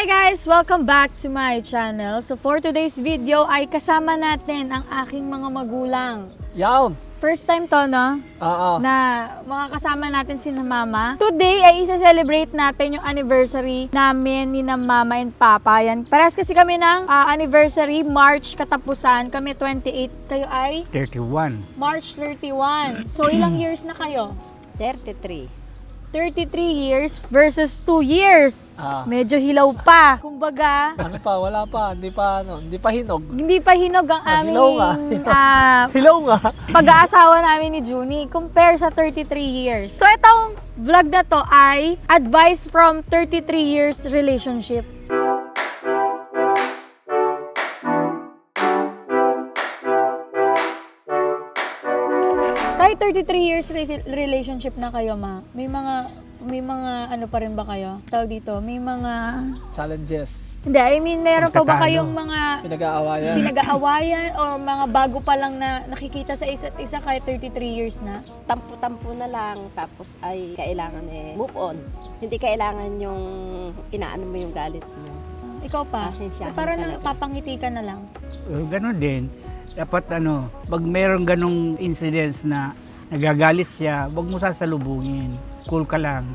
guys! Welcome back to my channel. So for today's video ay kasama natin ang aking mga magulang. Yawn! First time to, no? Oo. Na makakasama natin si Mama. Today ay isa-celebrate natin yung anniversary namin ni na Mama and Papa. Yan. Parehas kasi kami ng anniversary, March katapusan. Kami 28, kayo ay? 31. March 31. So ilang years na kayo? 33. 33 years versus 2 years. Medyo hilaw pa. Kumbaga, Ano pa? Wala pa. Hindi pa hinog. hindi pa hinog ang aming Hilaw nga. pag-aasawa namin ni Junie compare sa 33 years. So itong vlog na to ay advice from 33 years relationship. Kahit 33 years relationship na kayo, Ma, may mga ano pa rin ba kayo? Tawag dito, may mga Challenges. hindi, I mean, meron pa ba Pagtatalo. kayong mga Pinag-aawayan. pinag-aawayan or mga bago pa lang na nakikita sa isa't isa kahit 33 years na? Tampo-tampo na lang, tapos ay kailangan move on. Hindi kailangan yung inaano mo yung galit mo. Ikaw pa? Pasensyahan Parang talaga. papangiti ka na lang. Ganon din. Dapat pag mayroong ganong incidents na nagagalit siya, wag mo sasalubungin. Cool ka lang.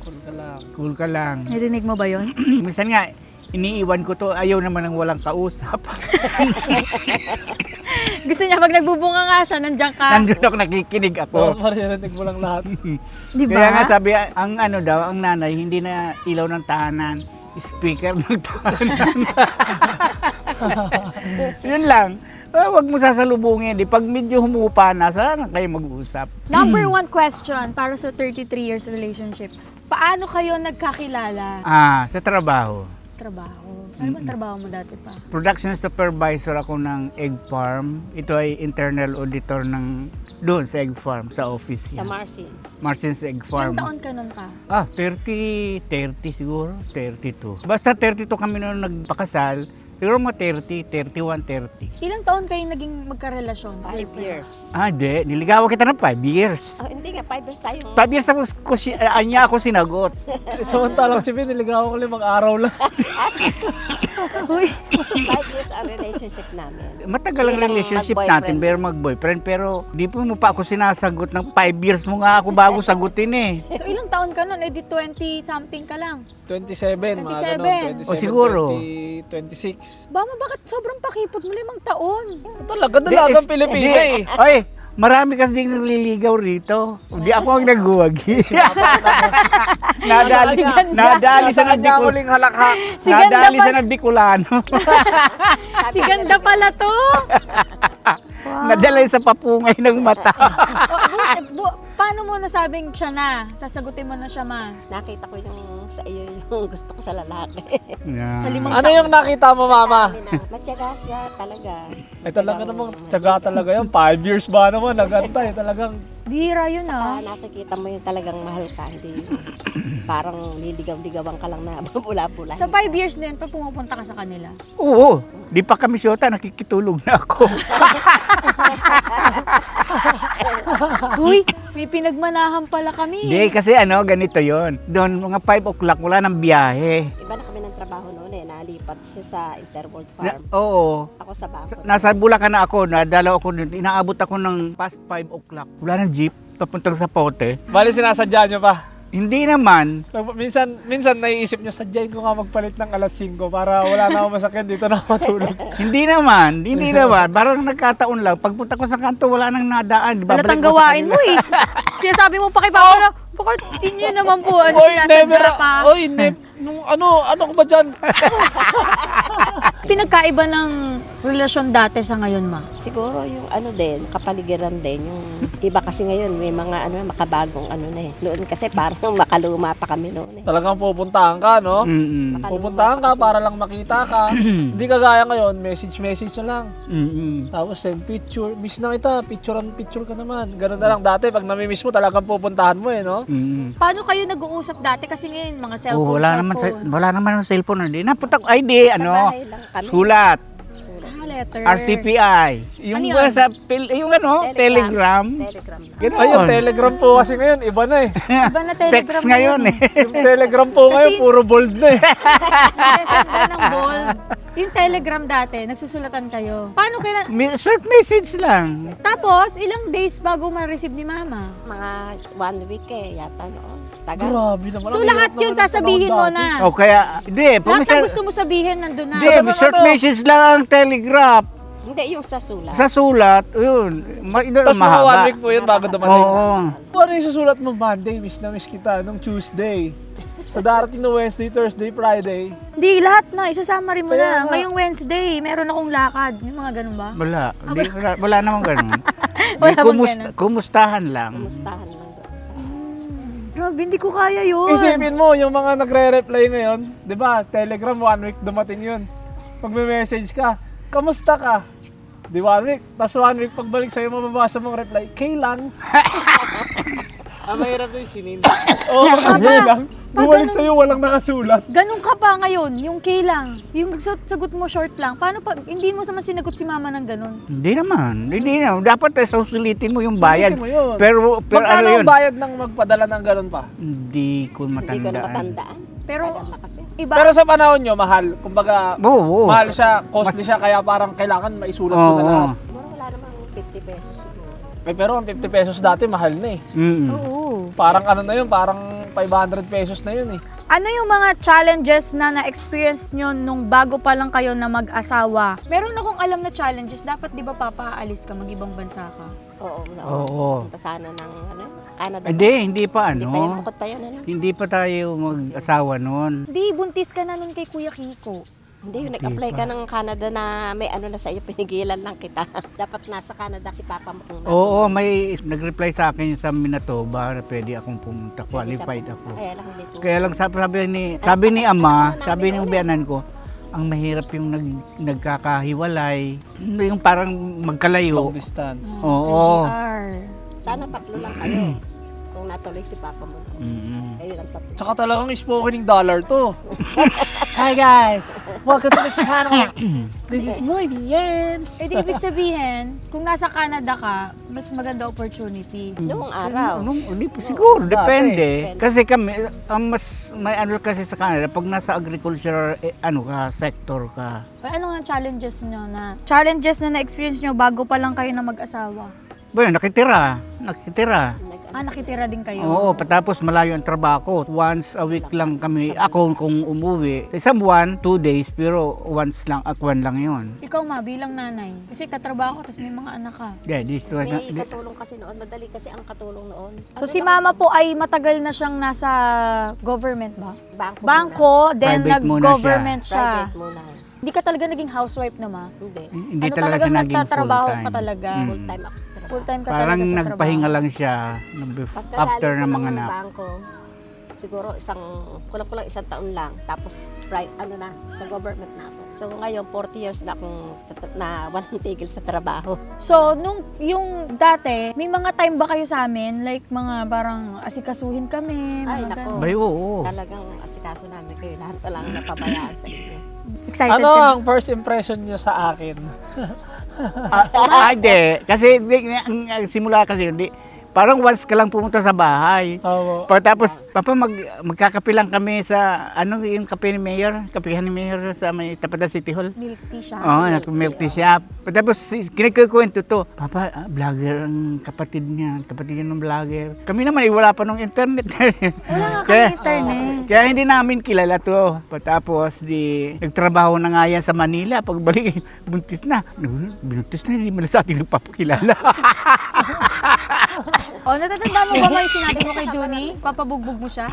Cool ka lang. Cool ka lang. Narinig mo ba yon? Minsan nga, iniiwan ko to, ayaw naman ng walang kausap. Gusto niya pag nagbubunga nga siya, nandiyan ka. Nandun ako, nakikinig Oo, ako. maririnig mo lang lahat. Di ba? Kaya nga sabi, ang nanay, hindi na ilaw ng tahanan, speaker ng tahanan. Yun lang. Wag mo sasalubungin. Pag medyo humupa na, sana kayo mag-uusap. Number one question para sa 33 years relationship. Paano kayo nagkakilala? Sa trabaho. Trabaho. Ano ba trabaho mo dati pa? Production supervisor ako ng egg farm. Ito ay internal auditor ng doon sa egg farm, sa office Sa yan. Marsins. Martins Egg Ilang Farm. taon ka nun pa? 30 siguro, 32. Basta 32 kami noon nagpakasal. Siguro mga 30, 31, 30. Ilang taon kayo naging magkarelasyon? 5 years. Hindi. Niligawan kita ng 5 years. Oh, hindi nga, 5 years tayo. 5 years niya ako sinagot. Samantalang si Vin, niligawan ko 5 araw lang. Uy, 5 years ang relationship namin. Matagal ang Hindi lang relationship mag-boyfriend. natin, pero mag-boyfriend. Pero di po mo pa ako sinasagot ng 5 years mo nga ako bago sagutin eh. so ilang taon ka nun? Eh di 20 something ka lang. 27, mga 27. ganun. 27, O, siguro. 26. Bama, bakit sobrang pakipot mo 5 taon? Talaga, dalagang Pilipina eh. Oy, marami kasi ding naliligaw rito. Hindi ako ang naghuwagi. Nadali sa Kanya nagdikul. muling halakha. Si ganda Nadali pa- sa nagbikulano. Si ganda pala to! Nadala sa papungay ng mata. Paano mo nasabing siya na? Sasagutin mo na siya, Ma? Nakita ko yung sa iyo yung gusto ko sa lalaki. Sa limang Ano yung nakita mo, Mama? Sabi na, matyaga siya talaga. Ay talaga namang tiyaga talaga yan. 5 years ba naman? Nagantay. Talagang Bihira yun, ah. Nakikita mo yung talagang mahal ka. Hindi parang liligaw-ligawan ka lang na bula-bula. Sa 5 years din, pa pumupunta ka sa kanila. Oo, di pa kami syota, nakikitulog na ako. Uy, may pinagmanahan pala kami. Hindi, kasi ganito yon. Doon, mga 5 o'clock, wala ng biyahe. Iba na kami ng trabaho noon eh. Nalipat siya sa Interworld Farm. Oo. Ako sa Bangkok. Nasa Bulacan na ako, nadalaw ako doon. Inaabot ako ng past 5 o'clock. Wala ng jeep, papuntang sa Pote. bali sinasadya nyo pa. Hindi naman. Minsan naiisip nyo, sadyain ko nga magpalit ng alas 5 para wala na ako masakyan dito na ako matulog. Hindi naman. Parang nagkataon lang. Pagpunta ko sa kanto, wala nang nadaan. Halatang gawain mo eh. Sinasabi mo pa kay Papa na, bakit hindi nyo naman po sinasadya pa? Oy, ano ko ba dyan? Pinagkaiba ng relasyon dati sa ngayon, Ma? Siguro yung kapaligiran din. Yung iba kasi ngayon may mga makabagong na eh. Noon kasi parang makaluma pa kami noon eh. Talagang pupuntahan ka, no? Mm-mm. Pupuntahan ka para lang makita ka. Hindi kagaya ngayon, message na lang. Mm-mm. Tapos send picture. Miss na kita, picture ka naman. Ganun na lang. Dati pag nami-miss mo, talagang pupuntahan mo eh, no? Mm-mm. Paano kayo nag-uusap dati? Kasi ngayon, mga cellphone, Wala naman ang cellphone. Hindi. Napunta ko, ay di, Sa bahay lang kami. sulat. Letter. newsletter. RCPI. Yung Ano yun? yung ano, Telegram. Telegram lang. Ganoon. Ay, yung Telegram po kasi ngayon, iba na eh. Iba na Telegram Text ngayon eh. Yung Telegram po ngayon, Kasi- puro bold na eh. Send ka ng bold. Yung Telegram dati, nagsusulatan kayo. Paano kailan? Short message lang. Tapos, ilang days bago ma-receive ni mama? Mga 1 week yata noon. Tagal. Grabe naman. So ang lahat hirap yun naman ng sasabihin mo panahon dati. na. O kaya, hindi. Lahat na gusto mo sabihin nandun na. Hindi, short message lang ang telegraph. Hindi, yung sa sulat. Sa sulat, yun. Tapos mga 1 mahaba. week po yun bago dumating. Oo. Ano yung susulat mo Monday, miss na miss kita, nung Tuesday. Sa darating na Wednesday, Thursday, Friday. Hindi, lahat na. Isasama rin mo Kaya na. nga. Ngayong Wednesday, meron akong lakad. Yung mga ganun ba? Wala. Hindi, wala namang ganun. Wala bang ganun? Kumustahan lang. Kumustahan lang doon sa... Grabe, hindi ko kaya yun. Isipin mo, yung mga nagre-reply ngayon, di ba, Telegram 1 week dumating yun. Pag may message ka, kamusta ka? Di 1 week. Tapos 1 week pagbalik sa'yo, mababasa mong reply, kailan? Mahirap na yung sinindi. Oo, kailan? Bumalik sa'yo, walang nakasulat. Ganun ka pa ngayon, yung kailang. Yung sagot mo short lang. Paano pa, hindi mo naman sinagot si mama ng ganun? Hindi naman. Hindi naman. Dapat susulitin mo yung bayad. Sulitin mo yun. Pero Magkano ano yun? ang bayad ng magpadala ng ganun pa? Hindi ko Hindi ko na matandaan. matandaan. Pero, Tagal na kasi. iba. Pero sa panahon nyo, mahal. Kumbaga, Oo. mahal siya, costly siya, kaya parang kailangan maisulat mo na Oo. lahat. Siguro wala namang 50 pesos siguro. Eh, pero ang 50 pesos dati, mahal na eh. Oo. Parang ano na yun, parang 500 pesos na yun eh. Ano yung mga challenges na na-experience nyo nung bago pa lang kayo na mag-asawa? Meron akong alam na challenges. Dapat di ba papaalis ka, mag-ibang bansa ka? Oo. Oo. Punta sana ng Canada. Hindi pa Hindi pa yun, ano. bukod pa yun, ano? Hindi pa tayo mag-asawa noon. Di, buntis ka na nun kay Kuya Kiko. Hindi, yung nag-apply ka ng Canada na may ano na sa iyo, pinigilan lang kita. Dapat nasa Canada si Papa mo. kung Oo, may nag-reply sa akin sa Manitoba na pwede akong pumunta. Qualified ako. Kaya lang hindi ko. Kaya lang sabi ni Ama, sabi ng biyanan ko, ang mahirap yung nagkakahiwalay. Yung parang magkalayo. Long distance. Oo. LDR. Sana 3 lang kayo. Kung natuloy si Papa mo. Mm-mm. Kayo lang 3. Tsaka talagang spoken dollar to. Hi guys! Welcome to the channel! This is Muy Bien! Eh di ibig sabihin, kung nasa Canada ka, mas maganda opportunity. Noong araw. Hindi po siguro, Dati. depende. Kasi kami, ang mas may ano kasi sa Canada, pag nasa agriculture, sector ka. Eh, ano nga challenges nyo na? Challenges na na-experience nyo bago pa lang kayo na mag-asawa? Bueno, nakitira. Nakitira din kayo? Oo, patapos malayo ang trabaho ko. Once a week lang kami, ako kung umuwi. Isang buwan, 2 days, pero once lang, akwan lang yon. Ikaw ma, bilang nanay. Kasi katrabaho, tapos may mga anak ka. Yeah, this was May katulong kasi noon. Madali kasi ang katulong noon. So si mama po ay matagal na siyang nasa government ba? Bangko. Bangko, then Private muna nag-government Muna. siya. Private muna. Hindi ka talaga naging housewife na ma? Hindi. hindi Ano talaga talagang siya naging nagtatrabaho full-time. ka talaga? Mm. Full-time ako sa trabaho. Full-time ka Parang talaga sa nagpahinga trabaho. lang siya Pagkagaling after ko ng mga ng anak. bangko, siguro kulang-kulang 1 taon lang. Tapos, sa government na ako. So ngayon, 40 years na akong na walang tigil sa trabaho. So, nung yung dati, may mga time ba kayo sa amin? Like, mga parang asikasuhin kami? Ay, Mga nako. ganun? Bay, oo. Talagang asikaso namin kayo. Lahat walang napabayaan sa inyo. Excited Ano ka? ang first impression nyo sa akin? Hindi. Kasi ang simula kasi, hindi. Parang once ka lang pumunta sa bahay. Oo. Pagkatapos, Papa, magkakape lang kami sa, yung kape ni Mayor? Kapehan ni Mayor sa may tapat ng City Hall. Milk tea siya. Oo, milk tea shop. Tapos kinikukwento to, Papa, vlogger ang kapatid niya ng vlogger. Kami naman, wala pa nung internet. Wala nga kami internet. Kaya hindi namin kilala to. Tapos, nagtrabaho na nga yan sa Manila. Pagbalik, buntis na. Binuntis na, hindi mo na sa atin nagpapakilala. O, natatanda mo ba yung sinabi mo kay Juni? Papabugbog mo siya?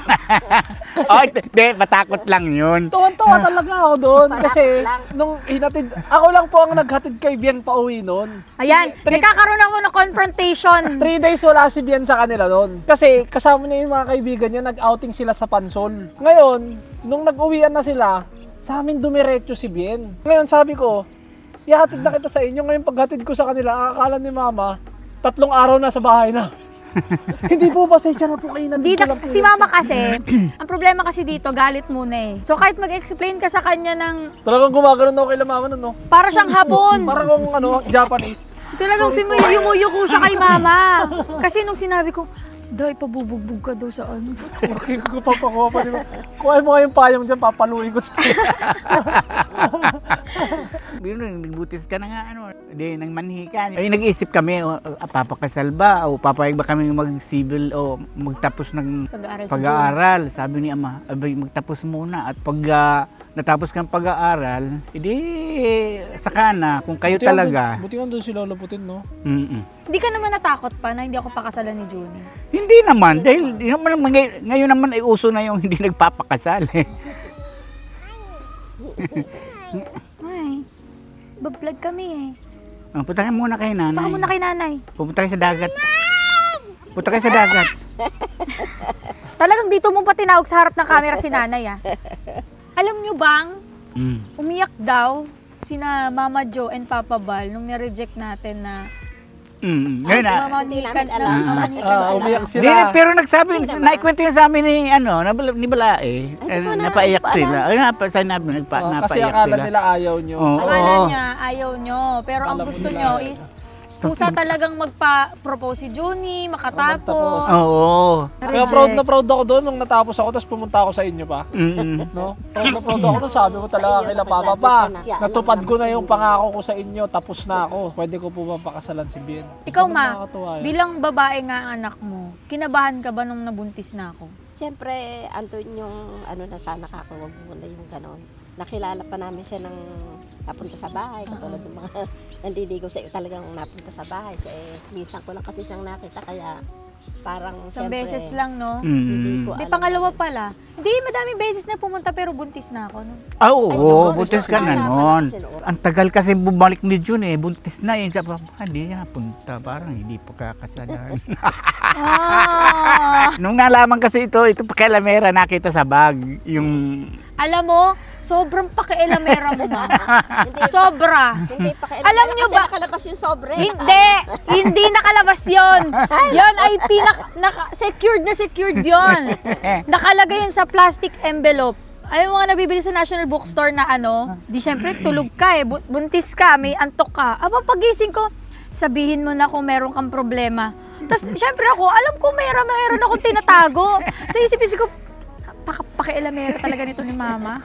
Hindi, matakot lang yun. Tuwan-tuwa talaga ako doon kasi lang. nung hinatid, ako lang po ang naghatid kay Bien pa uwi noon. Ayan, nagkakaroon ako ng confrontation. 3 days wala si Bien sa kanila noon. Kasi kasama niya yung mga kaibigan niya, nag-outing sila sa Pansol. Ngayon, nung nag-uwian na sila, sa amin dumiretso si Bien. Ngayon sabi ko, ihatid na kita sa inyo. Ngayon paghatid ko sa kanila, akala ni Mama, 3 araw na sa bahay na. Hindi po, pasensya na po kayo. Hindi Nandito na, lang po si yan. mama kasi, ang problema kasi dito, galit muna eh. So kahit mag-explain ka sa kanya ng, Talagang gumagano'n ako kay mama nun, no? para siyang hapon. Parang kung ano, Japanese. Talagang yumuyuko siya kay mama. Kasi nung sinabi ko, Day, pabubugbog ka daw sa ano. Okay, ko papakuha pa diba? Kuha mo kayong payong dyan, papaluin ko sa'yo. Nagbutis ka na nga, ano, di, nang manhikan. Ay, nag-iisip kami, papakasal ba? O papayag ba kami mag-civil o magtapos ng Pag-aaral sa pag-aaral? Sabi ni ama, abay, magtapos muna. At pag natapos kang pag-aaral, edi, saka na, kung kayo talaga. Buti nga doon si Lolo Putin, no? Hindi ka naman natakot pa na hindi ako pakasalan ni Junie? Hindi naman, dahil ngayon naman ay uso na yung hindi nagpapakasal. Ay, bablog kami eh. Punta kayo muna kay nanay. Baka muna kay nanay. Pupunta kayo sa dagat. Punta kayo sa dagat. Talagang dito mo pa tinawag sa harap ng camera si nanay ah. Alam nyo bang, umiyak daw sina Mama Jo and Papa Bal nung nireject natin na Ngayon na. mamanikan Hindi namin alam. sila. Umiyak Di, sila. pero nagsabi, naikwento yun sa amin ni, ni Balae. Ay, di ko na- Napaiyak di ko sila. Ay, sinabi, Kasi napaiyak akala sila. nila ayaw nyo. Oo. Akala niya, ayaw nyo. Pero ang Alam mo gusto nila. nyo is, pusa talagang magpa-propose si Junie, makatapos. Oo. Kaya proud na proud ako doon nung natapos ako, tapos pumunta ako sa inyo pa. No? Proud na proud ako doon, sabi ko talaga kay Papa pa. Natupad ko na yung pangako ko sa inyo, tapos na ako. Pwede ko po ba pakasalan si Bien? Ikaw Sobrang ma, nakakatuwa yun. bilang babae nga ang anak mo, kinabahan ka ba nung nabuntis na ako? Siyempre, andun yung ano na sana kako, wag mo na yung ganon. Nakilala pa namin siya ng napunta sa bahay, katulad ng mga nandiligo sa iyo talagang napunta sa bahay. So, minsan ko lang kasi siyang nakita, kaya parang Isang siyempre, beses lang, no? hindi ko Di alam pangalawa na- pala. Hindi, madaming beses na pumunta pero buntis na ako. No? Oo, buntis ka na Wala pa nun. kasi noon. Ang tagal kasi bumalik ni June eh, buntis na eh. Sabi ko, hindi niya punta, parang hindi pa kakasalan. Ah, Nung nalaman kasi ito pakialamera nakita sa bag. Yung, alam mo, sobrang pakialamera mo, ma. Hindi, Sobra. hindi pa kailan. Alam niyo kasi ba- nakalabas yung sobre. Hindi nakalabas yon. Yon ay secured na secured yon. Nakalagay yun sa plastic envelope. Ayaw mo nga nabibili sa National Bookstore na ano, di syempre tulog ka eh, buntis ka, may antok ka. Aba pagising ko, sabihin mo na kung meron kang problema. Tapos syempre ako, alam ko meron akong tinatago. Sa isip-isip ko, pakialamera talaga nito ni mama.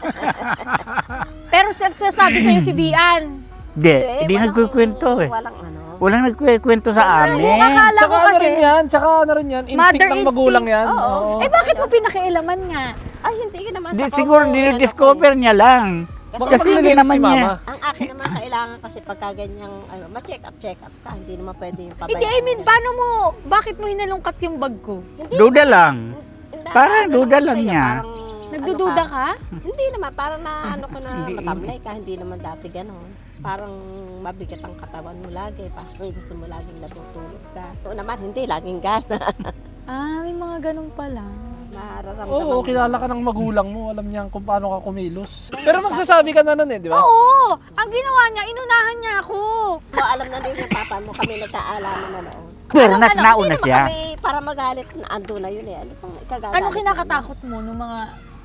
Pero sasabi sa'yo si Bian, hindi nagkukwento eh. Walang ano. Walang nagkukwento sa amin. akala ko Tsaka ano kasi, rin yan, instinct Mother ng magulang instinct. yan. Oo. eh bakit mo pinakialaman nga? Ay, hindi ka naman Di, sa siguro combo, dinidiscover niya lang. Kasi Kasi hindi maglilinis naman si niya. Mama. Ang akin naman kailangan kasi pagka ganyang ano, ma-check up ka. Hindi naman pwede yung pabayaan. Hindi, I mean, paano mo, bakit mo hinalungkat yung bag ko? Hindi, Duda lang. hindi, Parang ano duda naman lang sa'yo, niya. parang, Nagdududa ano ka? Hindi naman, parang na ano ko na Hindi. matamlay ka, hindi naman dati gano'n. Parang mabigat ang katawan mo lagi, parang gusto mo laging natutulog ka. Oo naman, hindi, laging gana. May mga ganun pala. Nararamdaman Oo, mo. kilala ka ng magulang mo, alam niya kung paano ka kumilos. Pero magsasabi ka na nun eh, di ba? Oo! Ang ginawa niya, inunahan niya ako. Oo, alam na din ng papa mo, kami nagkaalaman na noon. Pero nas ano, nauna Hindi siya. naman kami para magalit na ando na yun eh. Ano pang ikagagalit? Anong kinakatakot mo nung mga,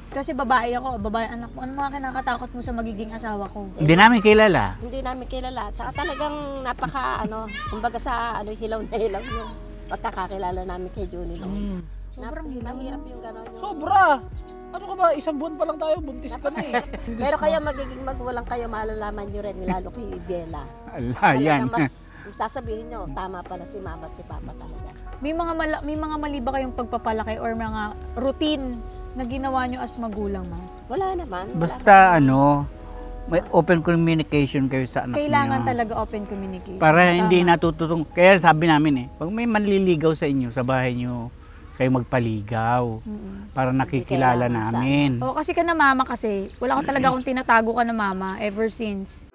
kasi babae ako, babae anak mo, anong mga kinakatakot mo sa magiging asawa ko? Hindi namin kilala. Hindi namin kilala. Tsaka talagang napaka kumbaga sa hilaw na hilaw yung pagkakakilala namin kay Junie noon. Sobrang hilaw. Mahirap yung gano'n. Sobra! Ano ka ba, isang buwan pa lang tayo, buntis ka na eh. Pero kayo magiging magulang kayo, malalaman nyo rin, lalo kay Bella. Ala, yan. Talagang mas sasabihin nyo, tama pala si mama at si papa talaga. May mga mali ba kayong pagpapalaki or mga routine na ginawa nyo as magulang mo? Wala naman. wala Basta may open communication kayo sa anak Kailangan niyo. talaga open communication. Para hindi Tama. natututong. Kaya sabi namin pag may manliligaw sa inyo, sa bahay nyo, kayo magpaligaw. Mm-mm. Para nakikilala Hindi kailangan sa- namin. Oo, kasi ka na mama kasi. Wala ko talaga akong tinatago ka na mama ever since.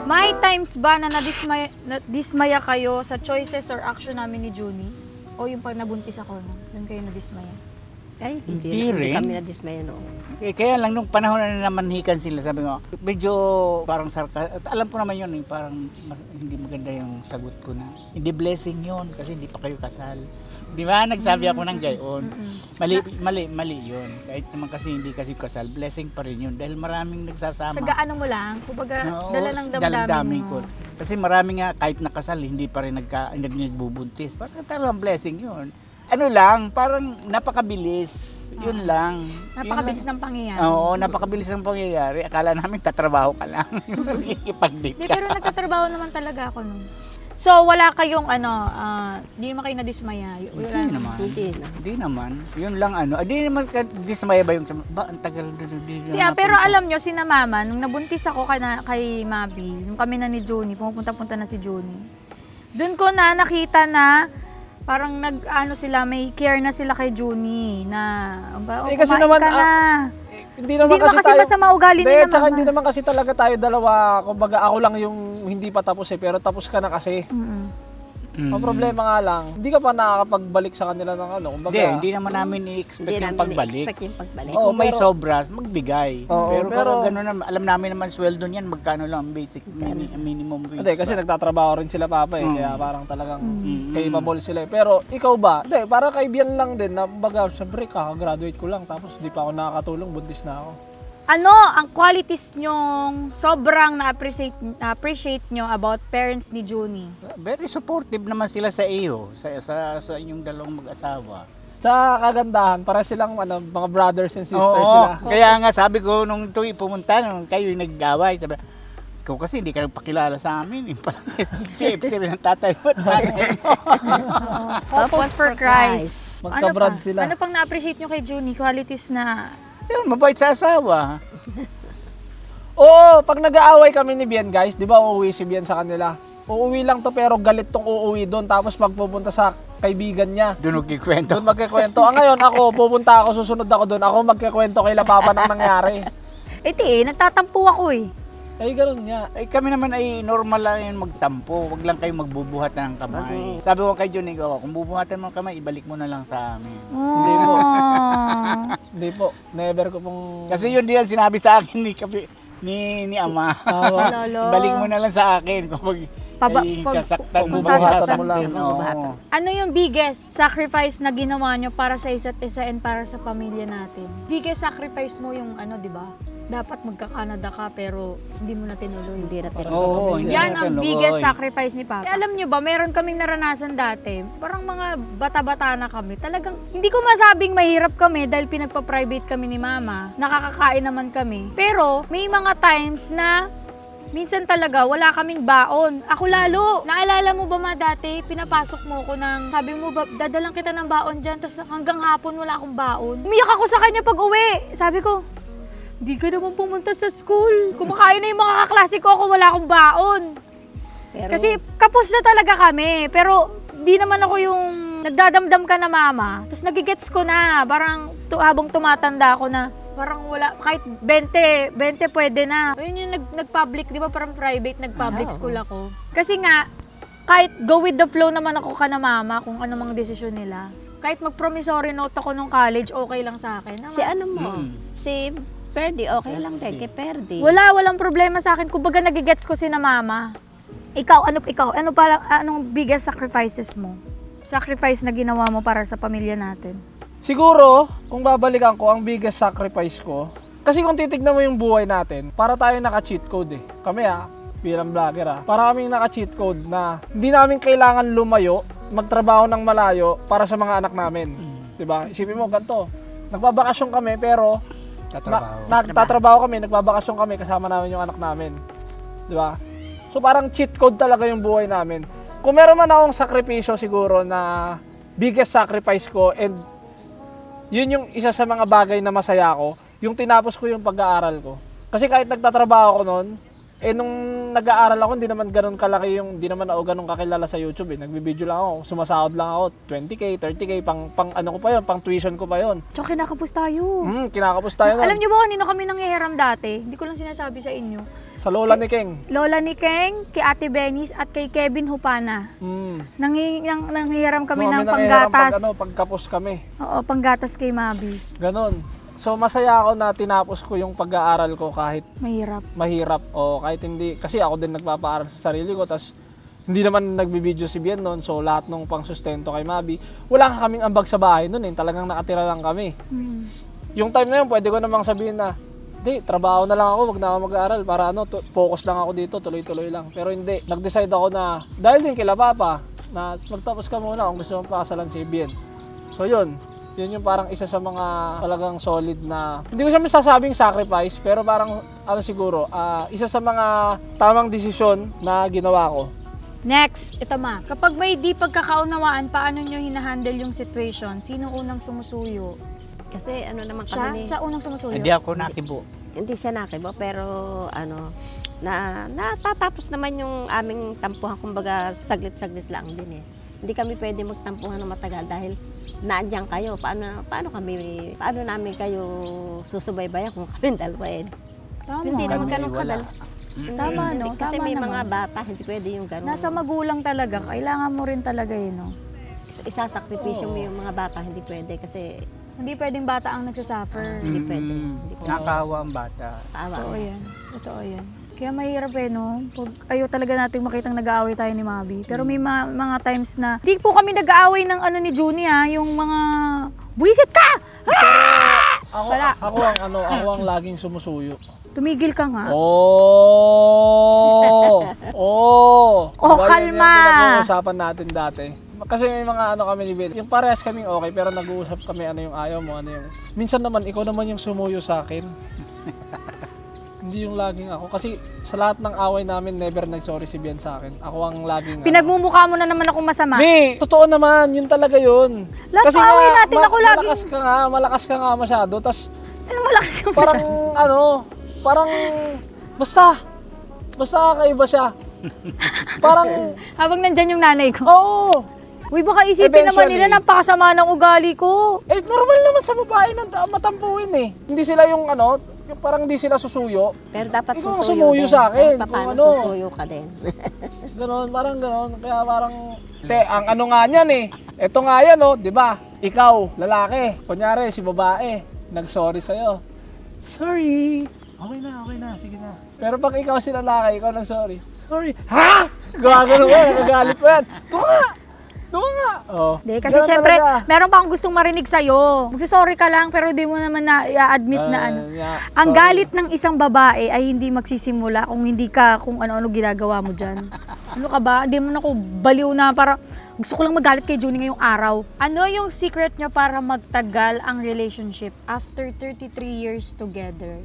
May times ba na nadismaya kayo sa choices or action namin ni Junie? O yung pag nabuntis ako, no? Doon kayo nadismaya? Ay, Hindi hindi rin. kami na-dismaya noon. Kaya lang nung panahon na namanhikan sila, sabi ko, medyo parang alam ko naman yun, parang hindi maganda yung sagot ko na. Hindi blessing yun kasi hindi pa kayo kasal. Di ba? Nagsabi ako ng gayon. Mali yun. Kahit naman kasi hindi kasi kasal, blessing pa rin yun dahil maraming nagsasama. Sa gaano mo lang, kumbaga Oo, dala ng damdamin damdamin mo. ko. Kasi marami nga kahit nakasal, hindi pa rin nagbubuntis. Parang talagang blessing yun. Ano lang, parang napakabilis. Yun lang. Napakabilis ng pangyayari. Oo, napakabilis ng pangyayari. Akala namin tatrabaho ka lang. Ipag-date Hindi, ka. pero nagtatrabaho naman talaga ako nun. So, wala kayong hindi naman kayo nadismaya. Hindi naman. Hindi na. Yun lang Hindi naman dismaya ba yung ang tagal Yeah, pero alam nyo, sina mama, nung nabuntis ako kay Mabi, nung kami na ni Juni, pumupunta-punta na si Juni, doon ko na nakita na parang may care na sila kay Juni na, kasi kumain naman, ka na. Hindi naman Hindi naman kasi masama ugali ni Tsaka mama. hindi naman kasi talaga tayo dalawa, kumbaga ako lang yung hindi pa tapos pero tapos ka na kasi. Ang problema nga lang, hindi ka pa nakakapagbalik sa kanila ng kumbaga. Hindi naman namin i-expect Hindi yung namin pagbalik. i-expect yung pagbalik. Oo, Kung may pero- sobra, magbigay. Oo, pero pero- gano'n naman, alam namin naman sweldo niyan, magkano lang basic minimum wage. Hindi, kasi ba? nagtatrabaho rin sila papa Mm. kaya parang talagang Mm. capable sila eh. Pero ikaw ba? Hindi, parang kaibigan lang din na baga, syempre kaka-graduate ko lang tapos di pa ako nakakatulong, buntis na ako. Ano ang qualities nyong sobrang na-appreciate nyo about parents ni Juni? Very supportive naman sila sa iyo, sa inyong dalawang mag-asawa. Sa kagandahan, para silang mga brothers and sisters Oo, sila. kaya nga sabi ko nung ito pumunta, nung kayo yung nag-away, sabi, ikaw kasi hindi ka nagpakilala sa amin. Yung parang CFC rin ang tatay mo. Couples for Christ. Magka-brad sila. Ano pang na-appreciate nyo kay Juni? Qualities na Yun, mabait sa asawa. Oo, pag nag-aaway kami ni Bien guys, di ba uuwi si Bien sa kanila? Uuwi lang to pero galit tong uuwi doon tapos magpupunta sa kaibigan niya. Doon nagkikwento. Doon magkikwento. Ngayon ako, pupunta ako, susunod ako doon. Ako magkikwento kay Papa ng nangyari. nagtatampo ako eh. Ay, ganun nga. Ay kami naman ay normal lang yun magtampo. Huwag lang kayo magbubuhat ng kamay. Sabi ko kay Johnny, kung bubuhatan mo ng kamay, ibalik mo na lang sa amin. Hindi po. Oh. Hindi po. Never ko pong... Kasi yun din ang sinabi sa akin ni Ama. Lolo. Balik mo na lang sa akin kapag kasaktan mo. Bubuhatan mo lang. Oo. Ano yung biggest sacrifice na ginawa nyo para sa isa't isa and para sa pamilya natin? Biggest sacrifice mo yung di ba? Dapat magka-Canada ka pero hindi mo na tinuloy. Hindi na Oo, hindi Yan na ang tinuloy. biggest sacrifice ni Papa. Alam nyo ba, meron kaming naranasan dati. Parang mga bata-bata na kami. Talagang, hindi ko masabing mahirap kami dahil pinagpa-private kami ni Mama. Nakakakain naman kami. Pero, may mga times na minsan talaga wala kaming baon. Ako lalo. Naalala mo ba dati, pinapasok mo ko ng, sabi mo ba, dadalang kita ng baon dyan, tapos hanggang hapon wala akong baon. Umiyak ako sa kanya pag uwi. Sabi ko, di ka naman pumunta sa school. Kumakain na yung mga kaklase ko ako, wala akong baon. Pero, Kasi kapos na talaga kami. Pero di naman ako yung nagdadamdam ka na mama. Tapos nagigets ko na. Parang habang tumatanda ako na parang wala, kahit 20 pwede na. Yun yung nag-public, di ba parang private, nag-public school ako. Kasi nga, kahit go with the flow naman ako ka na mama kung ano mang desisyon nila. Kahit mag-promissory note ako nung college, okay lang sa akin. si ano mo, si Perdi, okay lang din kay Perdi. Walang problema sa akin. Kumbaga nagigets ko si na mama. Anong biggest sacrifices mo? Sacrifice na ginawa mo para sa pamilya natin? Siguro, kung babalikan ko, ang biggest sacrifice ko, kasi kung titignan mo yung buhay natin, para tayo naka-cheat code eh. Kami bilang vlogger para kaming naka-cheat code na hindi namin kailangan lumayo, magtrabaho ng malayo para sa mga anak namin. Diba? Isipin mo, ganito, nagbabakasyon kami pero nagtatrabaho kami, nagbabakasyon kami kasama namin yung anak namin. Diba? So parang cheat code talaga yung buhay namin. Kung meron man akong sakripisyo siguro na biggest sacrifice ko and yun yung isa sa mga bagay na masaya ko, yung tinapos ko yung pag-aaral ko. Kasi kahit nagtatrabaho ko noon, nung nag-aaral ako, hindi naman ganun kalaki hindi naman ako ganun kakilala sa YouTube Nagbibideo lang ako, sumasahod lang ako, 20k, 30k, pang ano ko pa yun, pang tuition ko pa yun. Tsaka kinakapos tayo. Kinakapos tayo nun. Alam niyo ba kanino kami nanghihiram dati? Hindi ko lang sinasabi sa inyo. Sa lola ni Keng. Lola ni Keng, kay Ate Benis, at kay Kevin Hupana. Nanghihiram kami ng panggatas. Pagkapos kami. Oo, panggatas kay Mabi. Ganon. So masaya ako na tinapos ko yung pag-aaral ko kahit Mahirap. o kahit hindi. Kasi ako din nagpapaaral sa sarili ko. Tas hindi naman nagbibideo si Bien noon. So lahat ng pangsustento kay Mabi. Wala ka kaming ambag sa bahay noon. Talagang nakatira lang kami. Yung time na yun, pwede ko namang sabihin na, hindi, trabaho na lang ako, wag na ako mag-aaral para focus lang ako dito, tuloy-tuloy lang. Pero hindi, nag-decide ako na, dahil din kila Papa, na magtapos ka muna kung gusto mong pakasalan si Bien. So yun yung parang isa sa mga talagang solid na, hindi ko siya masasabing sacrifice, pero parang siguro, isa sa mga tamang desisyon na ginawa ko. Next, ito ma. Kapag may di pagkakaunawaan, paano nyo hinahandle yung situation? Sino unang sumusuyo? Kasi ano naman kami Siya unang sumusuyo? Hindi ako nakibo. Hindi siya nakibo, pero natatapos naman yung aming tampuhan, kumbaga saglit-saglit lang din eh. Hindi kami pwede magtampuhan ng matagal dahil naandyan kayo. Paano namin kayo susubaybayan kung kami dalawa eh. Tama. Hindi naman Kami ganun wala. kadal. Tama, no? Kasi Tama may naman. mga bata, hindi pwede yung ganun. Nasa magulang talaga. Kailangan mo rin talaga yun, no? Isasakripisyo mo yung mga bata, hindi pwede kasi Hindi pwedeng bata ang nagsasuffer. hindi pwede. Hindi pwede. Nakakawa ang bata. Tawa. Totoo yan. Totoo yan. Kaya mahirap no? Pag ayaw talaga nating makitang nag-aaway tayo ni Mabi. Pero may mga times na, di po kami nag-aaway ng ni Junie yung mga, buwisit ka! Wala. Ako ang laging sumusuyo. Tumigil ka nga. Oh, kalma. Yung pinag-uusapan natin dati. Kasi may mga kami ni Bill. Yung parehas kaming okay, pero nag-uusap kami yung ayaw mo, yung... Minsan naman, ikaw naman yung sumuyo sa akin. Hindi yung laging ako. Kasi sa lahat ng away namin, never nag-sorry si Bien sa akin. Ako ang laging... Pinagmumukha mo na naman ako masama. Totoo naman, yun talaga yun. Lahat Kasi ng away natin, ako laging... Malakas ka nga masyado. Tas Ano malakas yung parang basta kakaiba siya. Parang, habang nandyan yung nanay ko. oo. Uy, baka isipin naman Eventually. nila napakasama ng ugali ko. Normal naman sa babae na matampuhin eh. Hindi sila yung yung parang hindi sila susuyo. Pero dapat Ikaw ang susuyo sumuyo din. sa akin. Kahit paano Kung susuyo ka din. Ganon, parang ganon. Kaya parang, ang nga niyan eh. Ito nga yan di ba? Ikaw, lalaki. Kunyari, si babae, nag-sorry sa'yo. Sorry. Okay na, sige na. Pero pag ikaw si lalaki, ikaw nag-sorry. Sorry. Ha? Gagano ka, nagagalit pa yan. Doon nga. Oh. Hindi, kasi Ganun syempre, talaga. meron pa akong gustong marinig sa'yo. Magsasorry ka lang, pero di mo naman na i-admit na Ang sorry. galit ng isang babae ay hindi magsisimula kung hindi ka, kung ano-ano ginagawa mo dyan. Ano ka ba? Hindi mo na ako baliw na para, gusto ko lang magalit kay Junie ngayong araw. Ano yung secret nyo para magtagal ang relationship after 33 years together?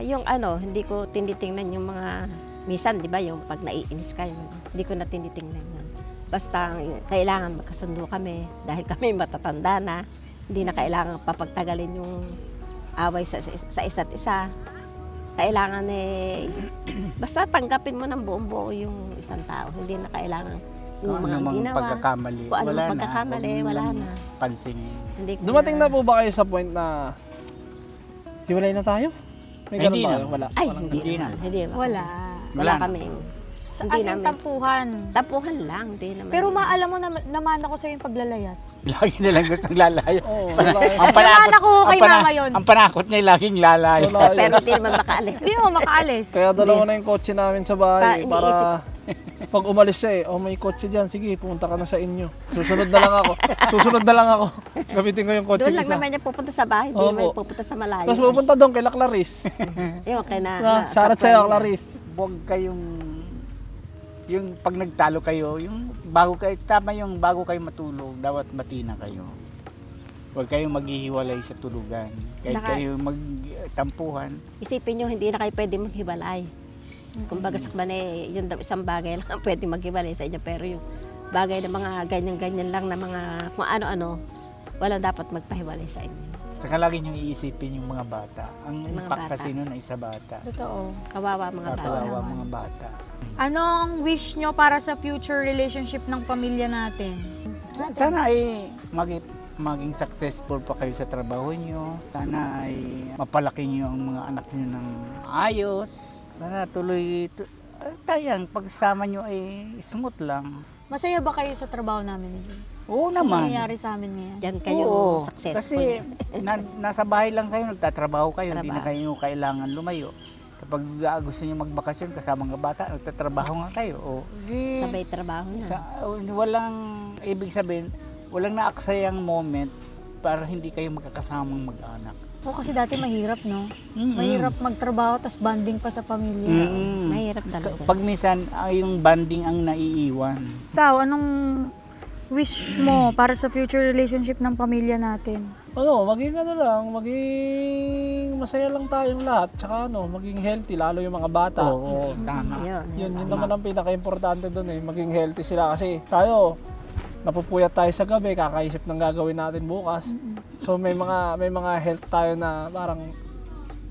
Yung hindi ko tinitingnan yung mga, minsan di ba yung pag naiinis ka, hindi ko na tinitingnan yun. Basta kailangan magkasundo kami dahil kami matatanda na. Hindi na kailangan papagtagalin yung away sa isa't isa. Kailangan basta tanggapin mo ng buong buo yung isang tao. Hindi na kailangan yung Kung mga anumang ginawa. pagkakamali, Kung anong wala na. pagkakamali, Huwag wala nilang na. pansinin. Hindi ko Dumating na po ba kayo sa point na hiwalay na tayo? May ganun Hindi ba na. kayo? Wala. Ay, Walang hindi Hindi naman. na. Hindi naman. Wala. Wala Wala. kami. As Hindi in namin. tampuhan. Tapuhan lang, hindi naman. Pero maalam mo naman ako sa yung paglalayas. Lagi nilang gustong lalayo. Oo, Ang Naman panakot, ako kay mama yun. ang panakot niya laging lalayo. Lalayo. Pero hindi naman makaalis. Hindi mo makaalis. Kaya dalawa na yung kotse namin sa bahay Pa- para pag umalis siya may kotse dyan, sige, pumunta ka na sa inyo. Susunod na lang ako. Gamitin ko yung kotse Doon lang isa. naman niya pupunta sa bahay, hindi Opo. naman pupunta sa malayo. Tapos pupunta doon kay Clarice. Yung kay na Shoutout sa sa'yo, friend. Clarice. Huwag kayong yung pag nagtalo kayo, yung bago kayo matulog, dapat matina kayo. Huwag kayong maghihiwalay sa tulugan. Kahit Saka- kayo magtampuhan, Isipin nyo, hindi na kayo pwede maghiwalay. Kumbaga sa kaban yun daw isang bagay lang pwede maghiwalay sa inyo. Pero yung bagay na mga ganyan-ganyan lang na mga kung ano-ano, wala dapat magpahiwalay sa inyo. saka lagi nyo iisipin yung mga bata. Ang Mga impact bata. kasi nun ay sa bata. Totoo. Kawawa mga bata. Kawawa mga bata. Anong wish nyo para sa future relationship ng pamilya natin? Sana ay maging successful pa kayo sa trabaho nyo. Sana ay mapalaki nyo ang mga anak nyo ng ayos. Sana tuloy, tayang pagsama nyo ay smooth lang. Masaya ba kayo sa trabaho namin ni Jun? Oo Ano naman. nangyayari sa amin ngayon? Diyan kayo Oo, successful. kasi nasa bahay lang kayo, nagtatrabaho kayo, hindi na Trabaho. kayo kailangan lumayo. Kapag gusto niyo magbakasyon kasama ng bata, nagtatrabaho nga kayo. O, di, Sabay trabaho na. walang, ibig sabihin, walang naaksayang moment para hindi kayo magkakasamang mag-anak. Oo, kasi dati mahirap, no? Mm-mm. Mahirap magtrabaho, tas banding pa sa pamilya. Mm-mm. Mahirap talaga. Pag minsan, yung banding ang naiiwan. Ikaw, anong wish mo para sa future relationship ng pamilya natin? Maging maging masaya lang tayong lahat. Tsaka maging healthy, lalo yung mga bata. Oo, tama. Yun naman ang pinaka-importante doon maging healthy sila kasi tayo napupuyat tayo sa gabi, kakaisip ng gagawin natin bukas. So may mga health tayo na parang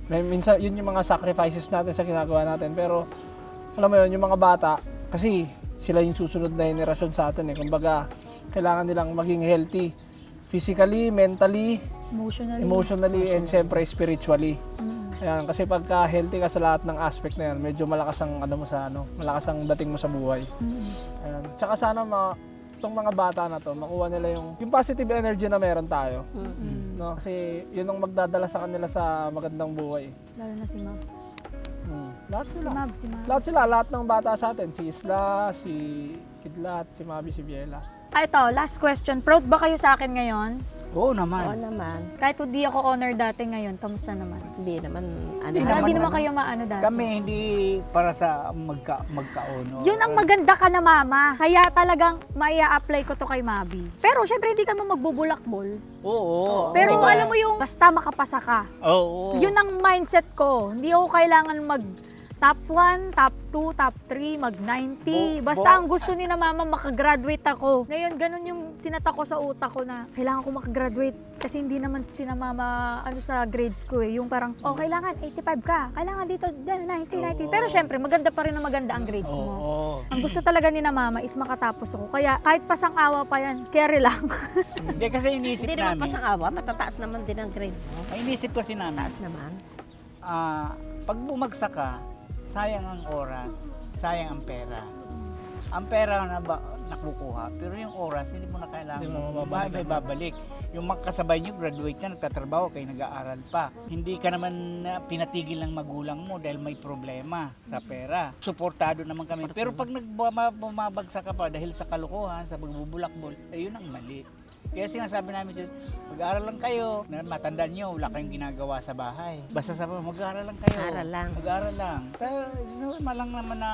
minsan yun yung mga sacrifices natin sa ginagawa natin. Pero alam mo yun, yung mga bata kasi sila yung susunod na henerasyon sa atin Kumbaga, kailangan nilang maging healthy physically, mentally, emotionally, and syempre spiritually. Ayan, kasi pagka healthy ka sa lahat ng aspect na yan, medyo malakas ang malakas ang dating mo sa buhay. Ayan. Tsaka sana itong mga bata na to, makuha nila yung positive energy na meron tayo. No, kasi yun ang magdadala sa kanila sa magandang buhay. Lalo na si Mabs. Lahat sila. Si Mabs. Lahat ng bata sa atin, si Isla, si Kidlat, si Mabi, si Biela. Ito, last question. Proud ba kayo sa akin ngayon? Oo Oo naman. naman. Kahit hindi ako honor dati ngayon, kamusta naman? Hindi naman. Hindi naman kayo maano dati. Kami hindi para sa magka-honor. Yun ang maganda ka na mama. Kaya talagang maia-apply ko to kay Mabi. Pero syempre hindi ka mo magbubulakbol. Oo. Pero diba? alam mo yung basta makapasa ka. Oo. Yun ang mindset ko. Hindi ako kailangan mag top 1, top 2, top 3, mag 90. Basta ang gusto ni na mama makagraduate ako. Ngayon, ganun yung tinatako sa utak ko na kailangan ko makagraduate. Kasi hindi naman sina mama sa grades ko Yung parang, kailangan 85 ka. Kailangan dito 90. Pero syempre, maganda pa rin na maganda ang grades mo. Oo. Ang gusto talaga ni na mama is makatapos ako. Kaya kahit pasang awa pa yan, carry lang. Hindi kasi iniisip Hindi naman namin. pasang awa, matataas naman din ang grade mo. Ay, iniisip kasi namin. Taas naman. Pag bumagsak ka, sayang ang oras, sayang ang pera. Ang pera na nakukuha, pero yung oras hindi mo na kailangan. Hindi mo mababalik. May babalik. Yung makakasabay nyo, graduate na, nagtatrabaho kayo, nag-aaral pa. Hindi ka naman pinatigil ng magulang mo dahil may problema sa pera. Suportado naman kami. Pero pag bumabagsak ka pa dahil sa kalokohan, sa pagbubulakbol, ayun ang mali. Kaya sinasabi namin siya, mag-aaral lang kayo. Matandaan nyo, wala kayong ginagawa sa bahay. Basta sabi mo, mag-aaral lang kayo. Aral lang. Mag-aaral lang. Pero normal lang naman na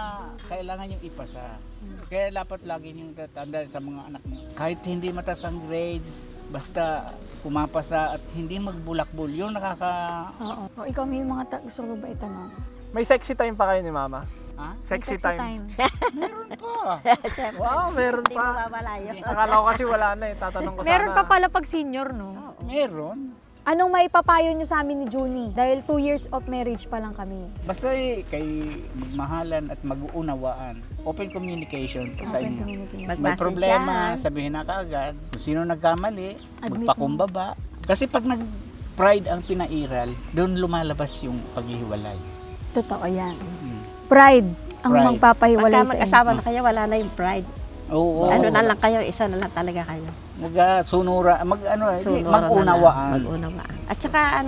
kailangan yung ipasa. Kaya dapat lagi nyo tatandaan sa mga anak mo. Kahit hindi mataas ang grades, basta pumapasa at hindi magbulakbol. Yung Oo. Ikaw may mga gusto ko ba itanong? May sexy time pa kayo ni Mama? Ha? Sexy time. Meron pa. Siyempre, Wow, meron hindi pa. mawawala yun. Akala ko kasi wala na Tatanong ko sana. Meron pa pala pag senior, no? Meron. Anong maipapayo nyo sa amin ni Junie? Dahil 2 years of marriage pa lang kami. Basta kay magmahalan at mag-uunawaan. Open communication po sa Open inyo. communication. May Magpasensyahan. problema, sabihin na kaagad. Kung sino nagkamali, Admit magpakumbaba. Kasi pag nag-pride ang pinairal, doon lumalabas yung paghihiwalay. Totoo yan. Mm. Pride ang Pride. magpapahiwalay Pagka sa mag-asawa inyo. na kayo, wala na yung pride. Oo. Ano na lang kayo, isa na lang talaga kayo. Mag-sunura, Sunod mag-unawaan. Mag-unawaan. At saka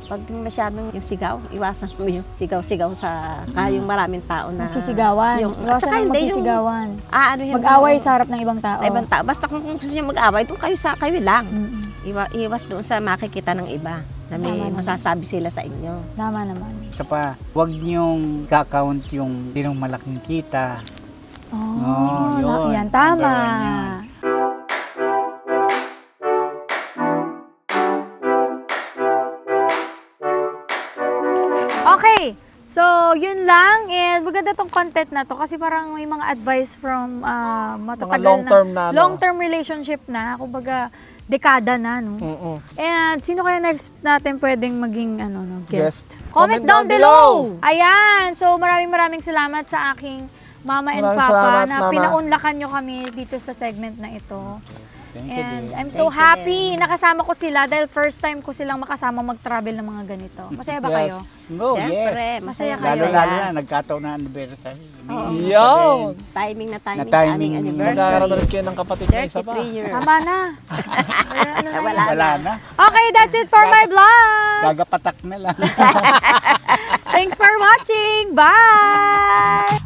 pag masyadong yung sigaw, iwasan mo yung sigaw-sigaw sa kayong maraming tao na... Magsisigawan. At Iwasan saka ang hindi yung... magsisigawan. Aanohin mo Mag-away yung- sa harap ng ibang tao. sa ibang tao. Basta kung gusto nyo mag-away, doon kayo lang. Mm-mm. Iwas doon sa makikita ng iba na may Tama naman. masasabi sila sa inyo. Tama naman. Isa pa, huwag niyong kakount yung sinong malaking kita. Oh, yun. yan. Tama. Number one yun. Okay. So, yun lang. And maganda tong content na to kasi parang may mga advice from matatagal long-term na, no? long-term relationship na. Kumbaga, dekada na, no? Mm-mm. And sino kaya next natin pwedeng maging guest? Guest. Comment down below! Ayan! So, maraming salamat sa aking mama and Maraming papa salamat, na Mama. pinaunlakan nyo kami dito sa segment na ito. Thank you And din. I'm so Thank you happy nakasama ko sila dahil first time ko silang makasama mag-travel ng mga ganito. Masaya ba kayo? Oh, Siyempre, yes. Masaya kayo. Lalo-lalo na, nagkataon na anniversary. Oo. Yun! Timing na timing, Na sa timing. aming anniversary. Magkakaroon ulit kayo ng kapatid na isa pa. 33 years. Tama na. Wala Wala na. Okay, that's it for my vlog. Gagapatak na lang. Thanks for watching. Bye!